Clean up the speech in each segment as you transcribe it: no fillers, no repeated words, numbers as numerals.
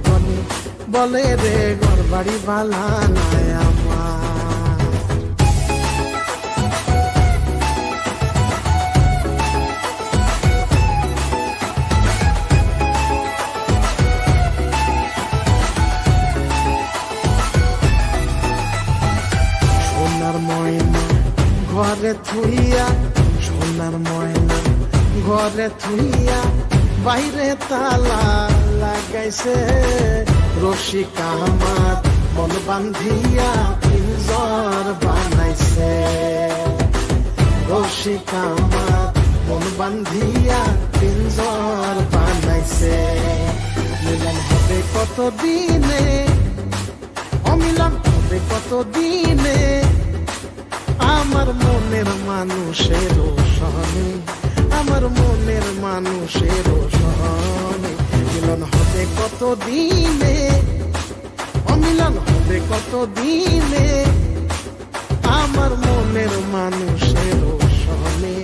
বলে বলে রে ঘর বাড়ি বালা নাই আমার। সোনার ময়না ঘরে থুইয়া, সোনার ময়না ঘরে থুইয়া বাইরে তালা লাগাইছে, রসিক আমার মন বান্ধিয়া পিঞ্জর বানাইছে, রসিক আমার মন বান্ধিয়া পিঞ্জর বানাইছে। মিলন হবে কত দিনে, অমিলন হবে কত দিনে, আমার মনের মানুষের সহনে, আমার মনের মানুষের সহনে। মিলন হবে কত দিনে, অমিলন হবে কত দিনে, আমার মনের মানুষের সহনে,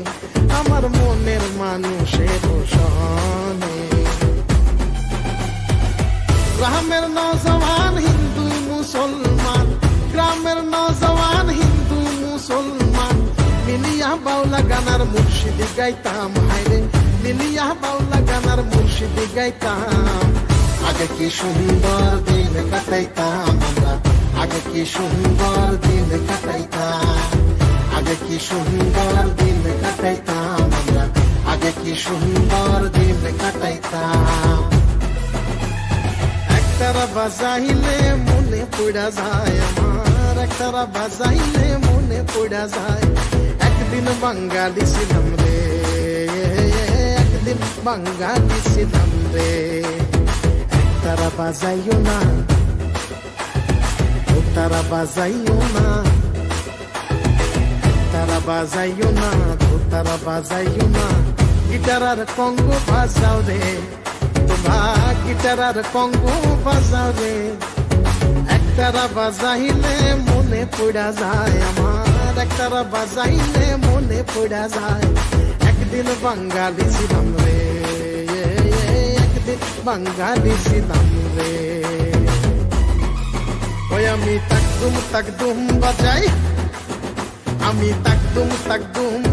আমার মনের মানুষের সহনে। গ্রামের নওজওয়ান হিন্দু মুসলমান, গ্রামের নওজওয়ান হিন্দু মুসলমান, মিলিয়া বাউলা গানার মুর্শিদি গাইতাম, হায়রে মিলিয়া বাউলা গানার মুর্শিদি গাইতাম। আগে কি সুন্দর দিন কাটাইতাম আমরা, আগে কি সুন্দর দিন কাটাইতাম, আগে কি সুন্দর দিন কাটাইতাম আমরা, আগে কি সুন্দর দিন কাটাইতাম। একতারা বাজাইলে মনে পড়া যায় আমার, একতারা বাজাইলে মনে পড়া যায়। একদিন বাঙালি ছিলাম রে, একদিন বাঙালি ছিলাম রে। একতারা বাজাইও না, ও তারা বাজাইও না, তারা বাজাইও না, ও তারা বাজাইও না। গিটার আর কঙ্গো বাজাও রে, তোমার গিটার আর কঙ্গো বাজাও রে। একতারা বাজাইলে মনে পড়া যায় আমার, একতারা বাজাইলে মনে পড়া যায়। একদিন বাঙালি ছিলাম রে, একদিন বাঙালি ছিলাম রে। ওই আমি তাকদুম বাজাই, আমি তাকদুম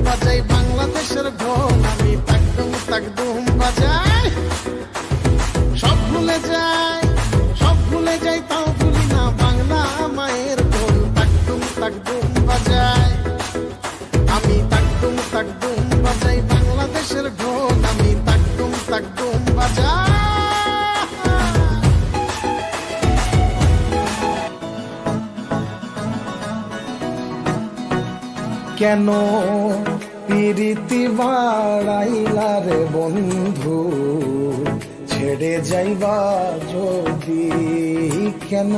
বাজাই বাংলাদেশের ঢোল, আমি তাকদুম বাজাই। সব ভুলে যাই, সব ভুলে যাই, তাও ভুলি না বাংলা মায়ের ঢোল। তাকদুম বাজাই, আমি তাকদুম বাজাই বাংলাদেশের ঢোল, আমি তাকদুম বাজাই। কেন প্রীতি বাড়াইলা রে বন্ধু, ছেড়ে যাইবা যদি, কেন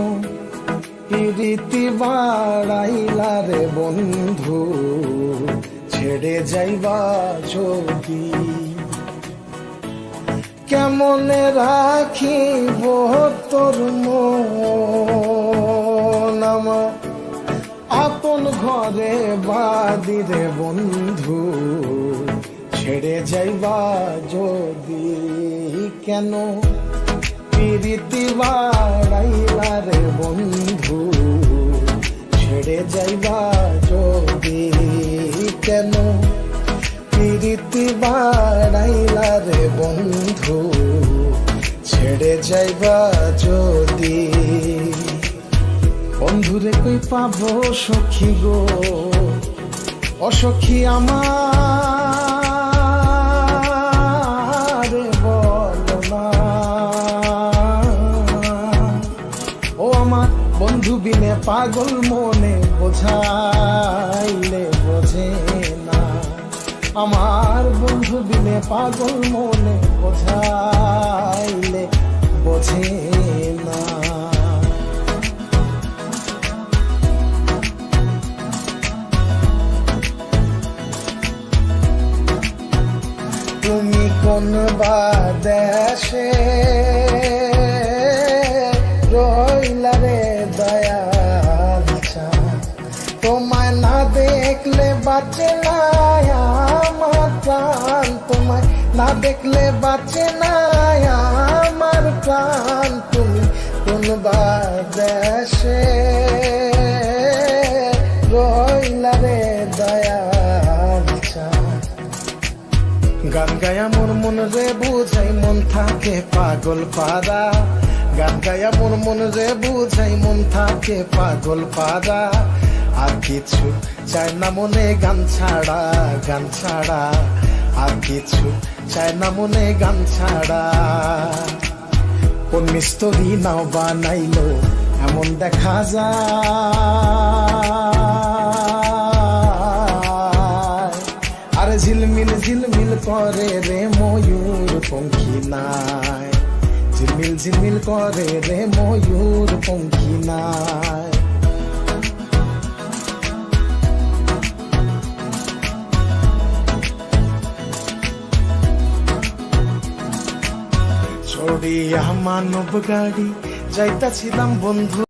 প্রীতি বাড়াইলা রে বন্ধু, ছেড়ে যাইবা যদি। কেমনে রাখিব তোর মন আমার, আপন ঘরে বাদি রে বন্ধু, ছেড়ে যাইবা যদি। কেন প্রীতি বাড়াইলা রে বন্ধু, ছেড়ে যাইবা যদি। কেন প্রীতি বাড়াইলা রে বন্ধু, ছেড়ে যাইবা যদি। বন্ধুরে কই পাবো সখী গো, অসখী আমার বলো না। ও আমার বন্ধু বিনে পাগল মনে, বোঝাইলে বোঝে না। আমার বন্ধু বিনে পাগল মনে, বোঝাইলে বোঝে না। তুমি কোন বা দেশে রইলা রে দয়াল চাঁদ, তোমায় না দেখলে বাঁচে না আমার প্রাণ, তোমায় না দেখলে বাঁচে না আমার প্রাণ। তুমি বাদেশে রইলা রে দয়াল চাঁদ। গান গায়া মোর মন রে বুঝাই মন থাকে পাগল পারা, গান গায়া মোর মন রে বুঝাই মন থাকে পাগল পারা। আর কিছু চাই না মনে গান ছাড়া, গান ছাড়া আর কিছু চাই না মনে গান ছাড়া। কোন মিস্তরি নাও বানাইলো এমন দেখা যায়, আরে ঝিলমিল ঝিলমিল করে রে ময়ূর পঙ্খী নাই, ঝিলমিল ঝিলমিল করে রে ময়ূর পঙ্খী নাই। চড়িয়া মানব গাড়ি যাইতাছিলাম বন্ধু